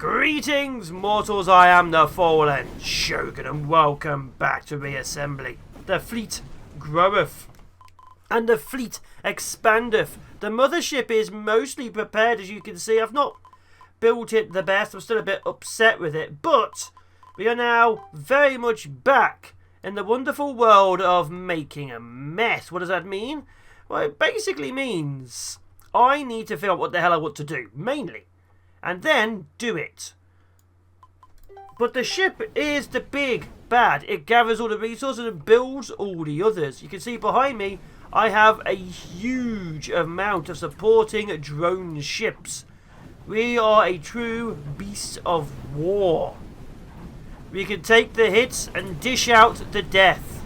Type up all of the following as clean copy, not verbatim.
Greetings, mortals, I am the Fallen Shogun, and welcome back to Reassembly. The fleet groweth, and the fleet expandeth. The mothership is mostly prepared, as you can see. I've not built it the best, I'm still a bit upset with it, but we are now very much back in the wonderful world of making a mess. What does that mean? Well, it basically means I need to figure out what the hell I want to do, mainly, and then do it. But the ship is the big bad. It gathers all the resources and builds all the others. You can see behind me I have a huge amount of supporting drone ships. We are a true beast of war. We can take the hits and dish out the death.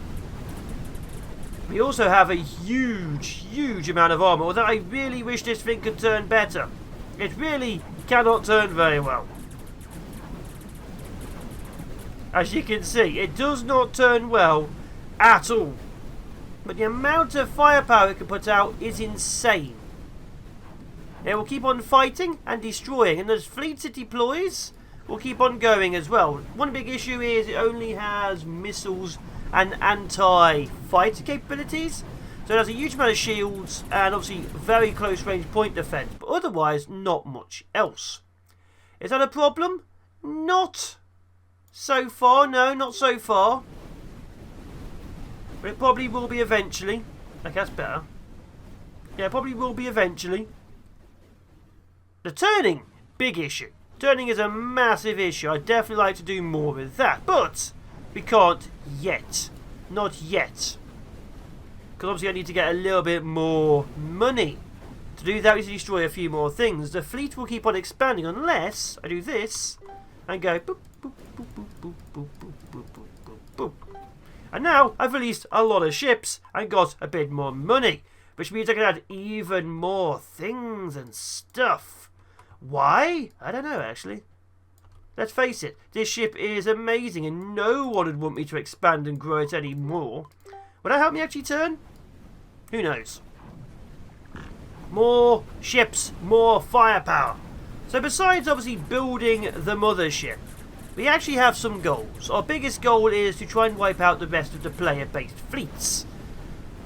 We also have a huge amount of armor, although I really wish this thing could turn better. It really cannot turn very well. As you can see, it does not turn well at all. But the amount of firepower it can put out is insane. It will keep on fighting and destroying, and as fleets it deploys, will keep on going as well. One big issue is it only has missiles and anti-fighter capabilities. So it has a huge amount of shields and obviously very close range point defense, but otherwise not much else. Is that a problem? Not so far, no, not so far. But it probably will be eventually. Okay, that's better. Yeah, it probably will be eventually. The turning, big issue. Turning is a massive issue. I'd definitely like to do more with that, but we can't yet. Not yet. Because obviously I need to get a little bit more money. To do that we need to destroy a few more things. The fleet will keep on expanding unless I do this and go boop, boop, boop, boop, boop, boop, boop, boop, boop, boop. And now I've released a lot of ships and got a bit more money, which means I can add even more things and stuff. Why? I don't know actually. Let's face it, this ship is amazing and no one would want me to expand and grow it anymore. Would that help me actually turn? Who knows? More ships, more firepower. So besides obviously building the mothership, we actually have some goals. Our biggest goal is to try and wipe out the rest of the player-based fleets.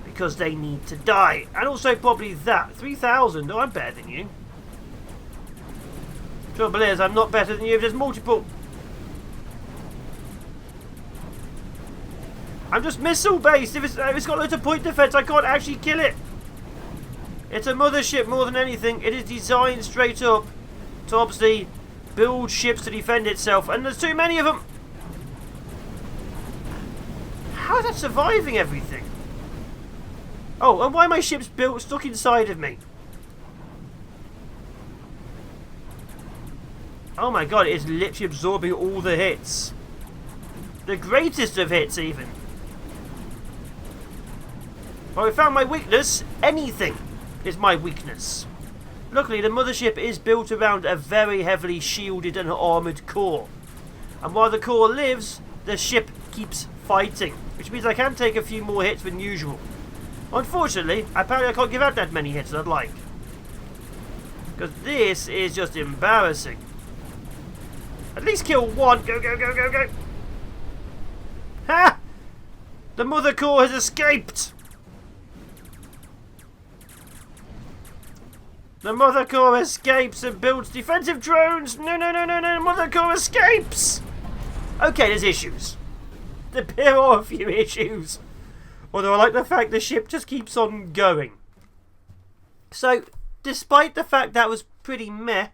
Because they need to die. And also probably that. 3,000. Oh, I'm better than you. Trouble is, I'm not better than you. There's multiple. I'm just missile based. If it's got loads of point defense, I can't actually kill it. It's a mothership more than anything. It is designed straight up to obviously build ships to defend itself, and there's too many of them. How is that surviving everything? Oh, and why are my ships built stuck inside of me? Oh my god, it is literally absorbing all the hits. The greatest of hits, even. Well, we found my weakness. Anything is my weakness. Luckily, the mothership is built around a very heavily shielded and armoured core. And while the core lives, the ship keeps fighting, which means I can take a few more hits than usual. Unfortunately, apparently I can't give out that many hits as I'd like. Because this is just embarrassing. At least kill one. Go, go, go, go, go. Ha! The mother core has escaped. The mother core escapes and builds defensive drones. No, no, no, no, no. Mother core escapes. Okay, there's issues. There are a few issues. Although I like the fact the ship just keeps on going. So, despite the fact that was pretty meh.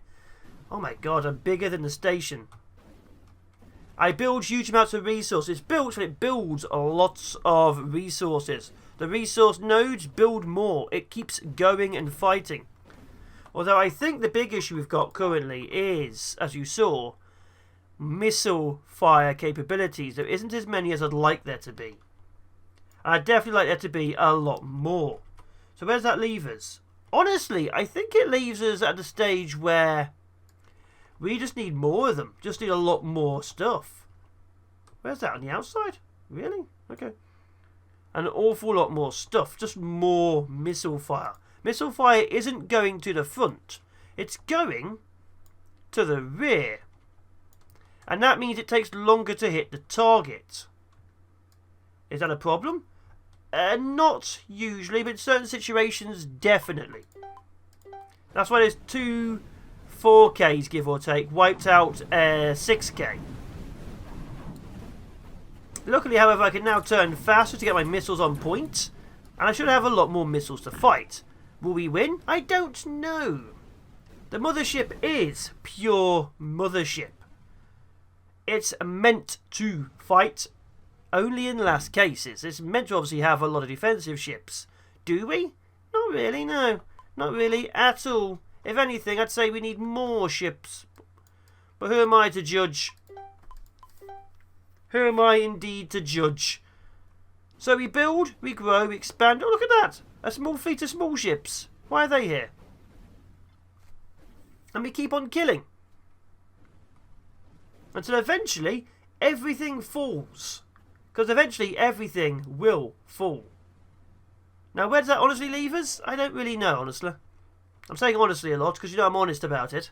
Oh my god, I'm bigger than the station. I build huge amounts of resources. It builds lots of resources. The resource nodes build more. It keeps going and fighting. Although I think the big issue we've got currently is, as you saw, missile fire capabilities. There isn't as many as I'd like there to be. I'd definitely like there to be a lot more. So where's that leave us? Honestly, I think it leaves us at the stage where we just need more of them. Just need a lot more stuff. Where's that? On the outside? Really? Okay. An awful lot more stuff. Just more missile fire. Missile fire isn't going to the front. It's going to the rear. And that means it takes longer to hit the target. Is that a problem? Not usually, but in certain situations, definitely. That's why there's 2 4Ks, give or take, wiped out 6K. Luckily, however, I can now turn faster to get my missiles on point. And I should have a lot more missiles to fight. Will we win? I don't know. The Mothership is pure Mothership. It's meant to fight only in last cases. It's meant to obviously have a lot of defensive ships. Do we? Not really, no. Not really at all. If anything, I'd say we need more ships. But who am I to judge? Who am I indeed to judge? So we build, we grow, we expand. Oh, look at that! A small fleet of small ships. Why are they here? And we keep on killing. Until eventually, everything falls. Because eventually, everything will fall. Now, where does that honestly leave us? I don't really know, honestly. I'm saying honestly a lot, because you know I'm honest about it.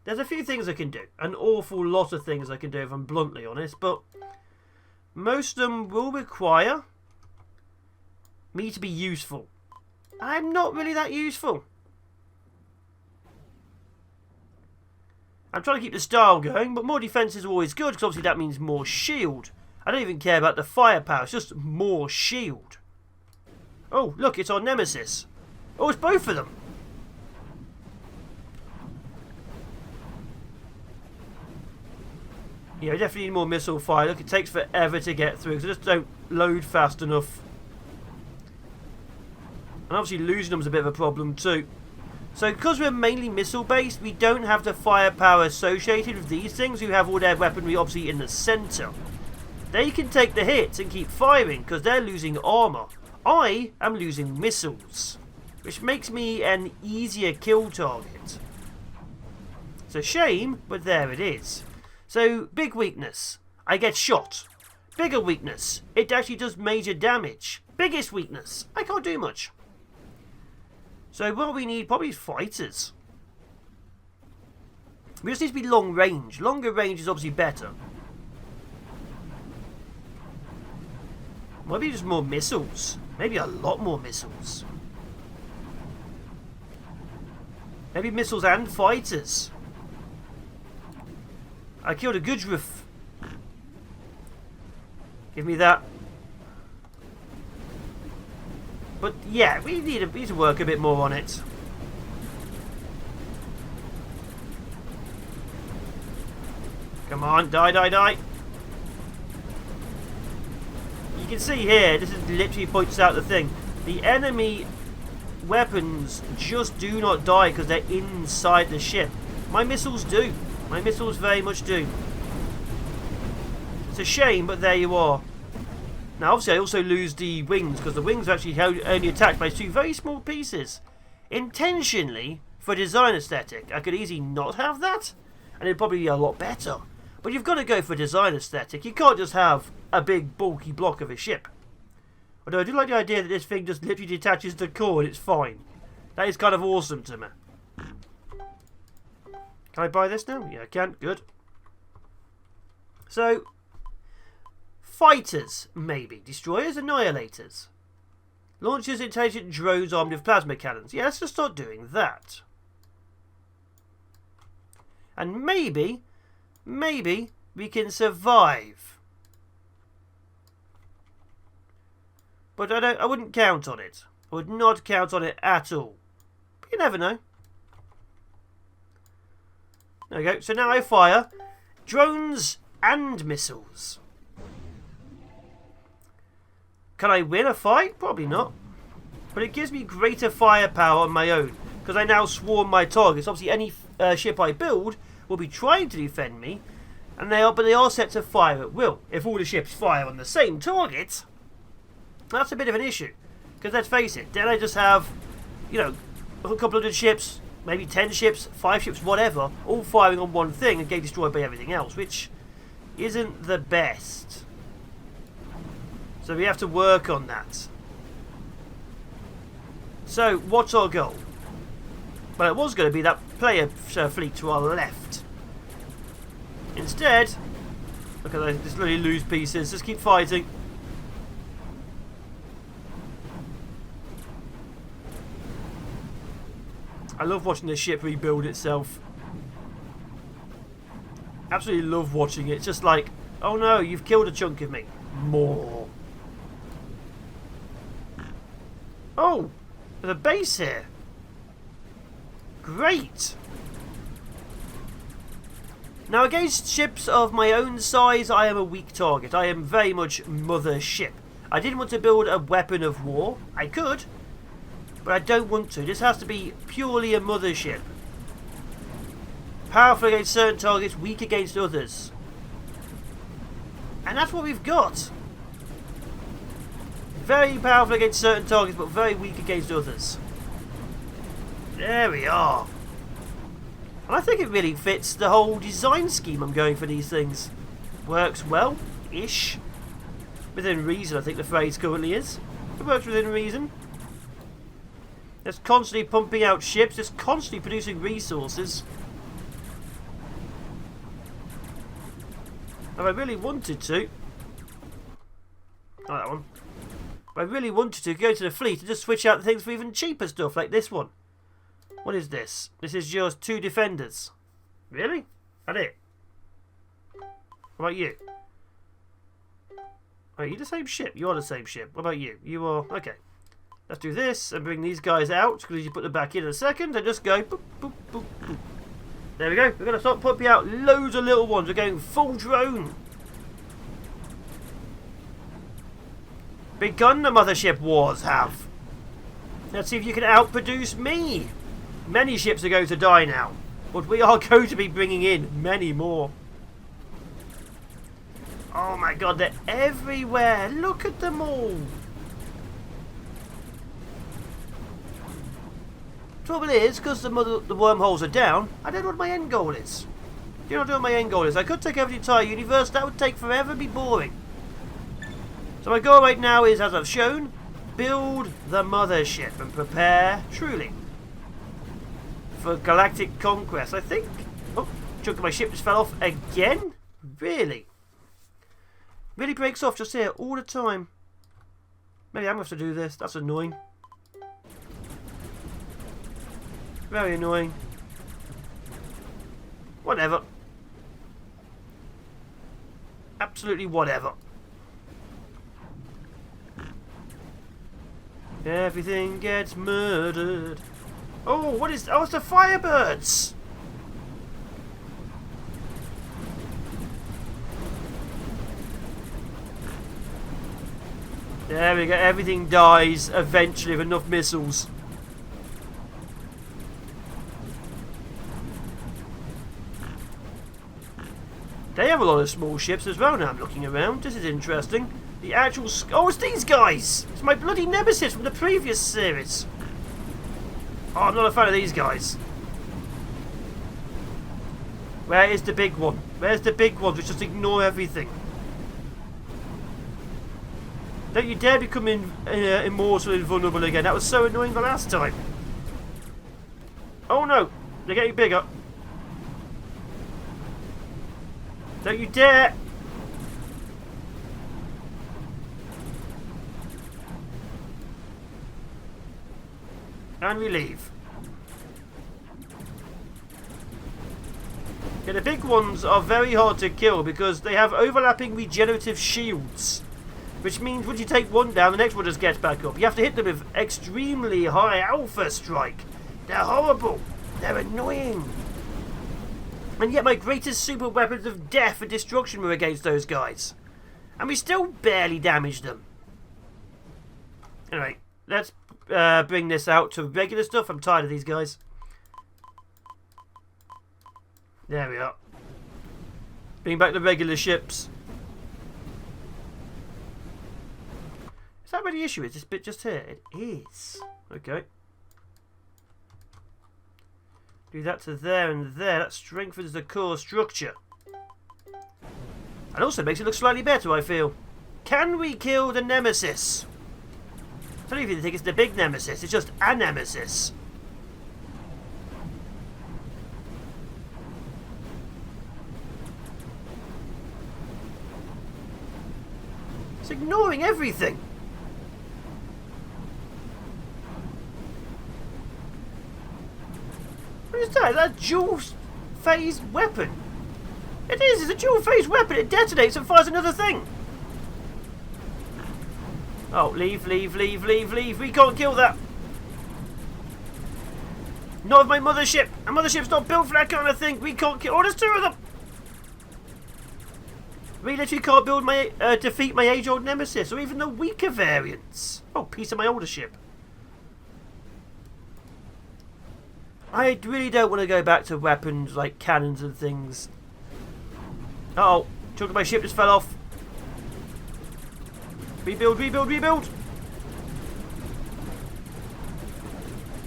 There's a few things I can do. An awful lot of things I can do, if I'm bluntly honest. But most of them will require me to be useful. I'm not really that useful. I'm trying to keep the style going, but more defense is always good, because obviously that means more shield. I don't even care about the firepower, it's just more shield. Oh, look, it's our nemesis. Oh, it's both of them. Yeah, we definitely need more missile fire. Look, it takes forever to get through, because they just don't load fast enough. And obviously losing them is a bit of a problem too. So because we're mainly missile based, we don't have the firepower associated with these things who have all their weaponry obviously in the centre. They can take the hits and keep firing because they're losing armour. I am losing missiles, which makes me an easier kill target. It's a shame, but there it is. So, big weakness, I get shot. Bigger weakness, it actually does major damage. Biggest weakness, I can't do much. So what we need probably is fighters. We just need to be long range. Longer range is obviously better. Maybe just more missiles. Maybe a lot more missiles. Maybe missiles and fighters. I killed a Gudruf. Give me that. But yeah, we need to work a bit more on it. Come on, die, die, die. You can see here, this is literally points out the thing. The enemy weapons just do not die because they're inside the ship. My missiles do. My missiles very much do. It's a shame, but there you are. Now, obviously, I also lose the wings, because the wings are actually only attacked by 2 very small pieces. Intentionally, for design aesthetic. I could easily not have that, and it'd probably be a lot better. But you've got to go for design aesthetic. You can't just have a big, bulky block of a ship. Although I do like the idea that this thing just literally detaches the core and it's fine. That is kind of awesome to me. Can I buy this now? Yeah, I can. Good. So, fighters, maybe. Destroyers, annihilators. Launchers, intelligent drones armed with plasma cannons. Yeah, let's just start doing that. And maybe we can survive. But I wouldn't count on it. I would not count on it at all. But you never know. There we go. So now I fire drones and missiles. Can I win a fight? Probably not. But it gives me greater firepower on my own, because I now swarm my targets. Obviously, any ship I build will be trying to defend me, and they are set to fire at will. If all the ships fire on the same target, that's a bit of an issue. Because let's face it, then I just have, you know, a couple of ships, maybe 10 ships, 5 ships, whatever, all firing on one thing and getting destroyed by everything else, which isn't the best. So we have to work on that. So, what's our goal? Well, it was going to be that player fleet to our left. instead, look at that, just really lose pieces. Just keep fighting. I love watching the ship rebuild itself. Absolutely love watching it. It's just like, oh no, you've killed a chunk of me. More. Oh, there's a base here. Great. Now against ships of my own size, I am a weak target. I am very much Mothership. I didn't want to build a weapon of war. I could, but I don't want to. This has to be purely a Mothership. Powerful against certain targets, weak against others. And that's what we've got. Very powerful against certain targets, but very weak against others. There we are. And I think it really fits the whole design scheme I'm going for these things. Works well-ish. Within reason, I think the phrase currently is. It works within reason. It's constantly pumping out ships. It's constantly producing resources. If I really wanted to... I like that one. If I really wanted to go to the fleet and just switch out the things for even cheaper stuff, like this one. What is this? This is just 2 defenders. Really? That it? What about you? Are you the same ship? You are the same ship. What about you? You are... Okay. Let's do this and bring these guys out, because you put them back in a second and just go boop, boop, boop, boop. There we go. We're going to start pumping out loads of little ones. We're going full drone. Big gun the Mothership wars have. Let's see if you can outproduce me. Many ships are going to die now, but we are going to be bringing in many more. Oh my god, they're everywhere. Look at them all. Trouble is, because the wormholes are down, I don't know what my end goal is. Do you know what my end goal is? I could take over the entire universe. That would take forever and be boring. So my goal right now is, as I've shown, build the Mothership and prepare, truly, for galactic conquest. I think... Oh, a chunk of my ship just fell off again? Really? Really breaks off just here all the time. Maybe I'm going to have to do this. That's annoying. Very annoying. Whatever. Absolutely whatever. Everything gets murdered. Oh, what is... Oh, it's the Firebirds! There we go. Everything dies eventually with enough missiles. They have a lot of small ships as well now I'm looking around. This is interesting. The actual... Oh, it's these guys! It's my bloody nemesis from the previous series. Oh, I'm not a fan of these guys. Where is the big one? Where's the big ones which just ignore everything? Don't you dare become immortal and invulnerable again. That was so annoying the last time. Oh no! They're getting bigger. Don't you dare! And we leave. Yeah, the big ones are very hard to kill because they have overlapping regenerative shields. Which means when you take one down, the next one just gets back up. You have to hit them with extremely high alpha strike. They're horrible. They're annoying. And yet my greatest super weapons of death and destruction were against those guys. And we still barely damaged them. Anyway, let's bring this out to regular stuff. I'm tired of these guys. There we are. Bring back the regular ships. Is that where the issue is? This bit just here? It is. Okay. Do that to there and there. That strengthens the core structure. And also makes it look slightly better, I feel. Can we kill the Nemesis? I don't even think it's the big Nemesis. It's just a Nemesis. It's ignoring everything. What is that? Is that a dual-phase weapon? It is. It's a dual-phase weapon. It detonates and fires another thing. Oh, leave, leave, leave, leave, leave. We can't kill that. Not with my mothership. A mothership's not built for that kind of thing. We can't kill. Oh, there's two of them. We literally can't build my defeat my age-old nemesis or even the weaker variants. Oh, piece of my older ship. I really don't want to go back to weapons like cannons and things. Uh oh, chunk of my ship just fell off. Rebuild, rebuild, rebuild.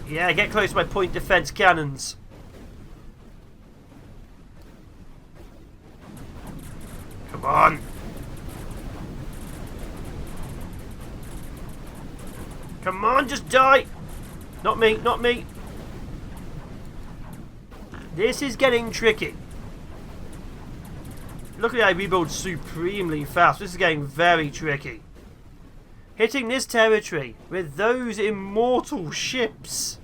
Yeah, get close to my point defense cannons. Come on. Come on, just die. Not me, not me. This is getting tricky. Luckily I rebuild supremely fast. This is getting very tricky. Hitting this territory with those immortal ships.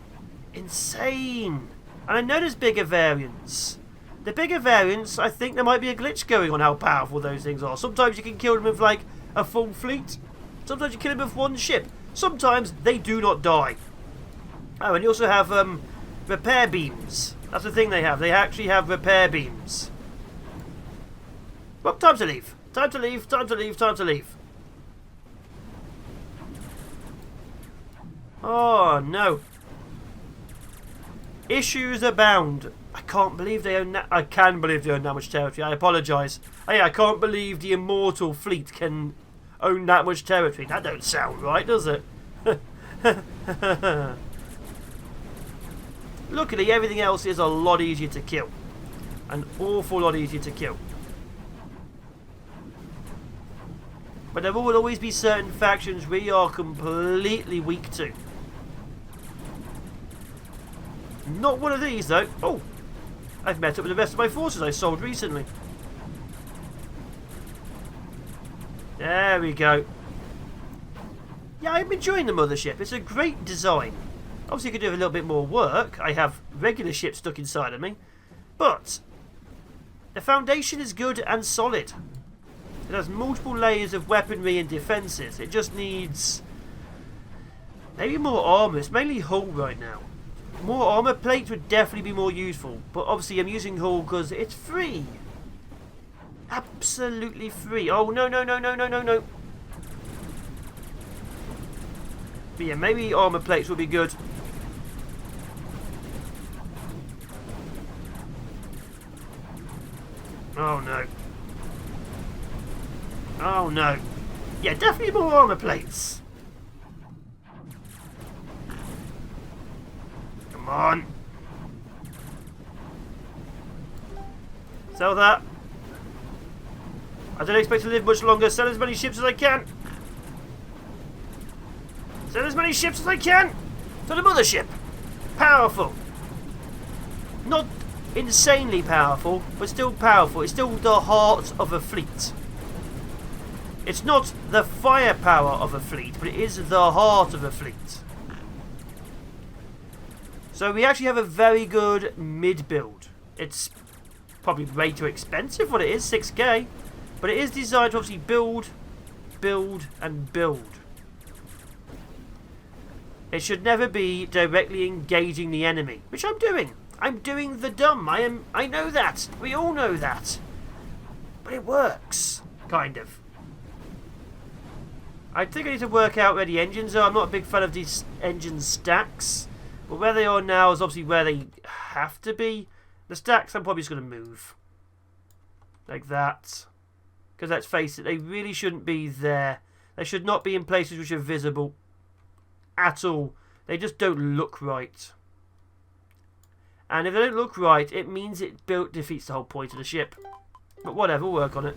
Insane. And I know there's bigger variants. The bigger variants, I think there might be a glitch going on how powerful those things are. Sometimes you can kill them with like a full fleet. Sometimes you kill them with one ship. Sometimes they do not die. Oh, and you also have repair beams. That's the thing they have. They actually have repair beams. Well, time to leave. Time to leave, time to leave, time to leave. Oh, no. Issues abound. I can't believe they own that. I can believe they own that much territory. I apologise. I can't believe the immortal fleet can own that much territory. That don't sound right, does it? Luckily, everything else is a lot easier to kill. An awful lot easier to kill. But there will always be certain factions we are completely weak to. Not one of these, though. Oh! I've met up with the rest of my forces I sold recently. There we go. Yeah, I'm enjoying the Mothership. It's a great design. Obviously, I could do a little bit more work. I have regular ships stuck inside of me. But the foundation is good and solid. It has multiple layers of weaponry and defences. It just needs maybe more armour. It's mainly hull right now. More armour plates would definitely be more useful. But obviously I'm using hull because it's free. Absolutely free. Oh, no, no, no, no, no, no, no. But yeah, maybe armour plates would be good. Oh, no. Oh, no. Yeah, definitely more armour plates. Come on. Sell that. I don't expect to live much longer. Sell as many ships as I can. Sell as many ships as I can. To the Mothership. Powerful. Not insanely powerful, but still powerful. It's still the heart of a fleet. It's not the firepower of a fleet, but it is the heart of a fleet. So we actually have a very good mid-build. It's probably way too expensive what it is, 6k. But it is designed to obviously build, build, and build. It should never be directly engaging the enemy, which I'm doing. I'm doing the dumb. I know that. We all know that. But it works, kind of. I think I need to work out where the engines are. I'm not a big fan of these engine stacks. But where they are now is obviously where they have to be. The stacks I'm probably just going to move. Like that. Because let's face it, they really shouldn't be there. They should not be in places which are visible. At all. They just don't look right. And if they don't look right, it means it defeats the whole point of the ship. But whatever, we'll work on it.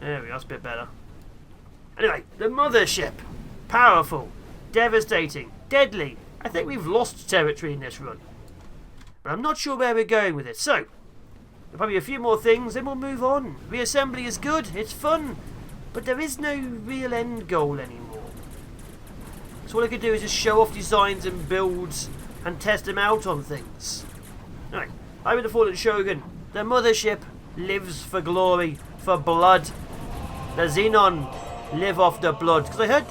There we are, that's a bit better. Anyway, the Mothership. Powerful. Devastating. Deadly. I think we've lost territory in this run. But I'm not sure where we're going with it. So, there'll probably be a few more things, then we'll move on. Reassembly is good. It's fun. but there is no real end goal anymore. So all I could do is just show off designs and builds and test them out on things. Alright, I'm the fallen Shogun. The Mothership lives for glory, for blood. The Xenon live off the blood. Because I heard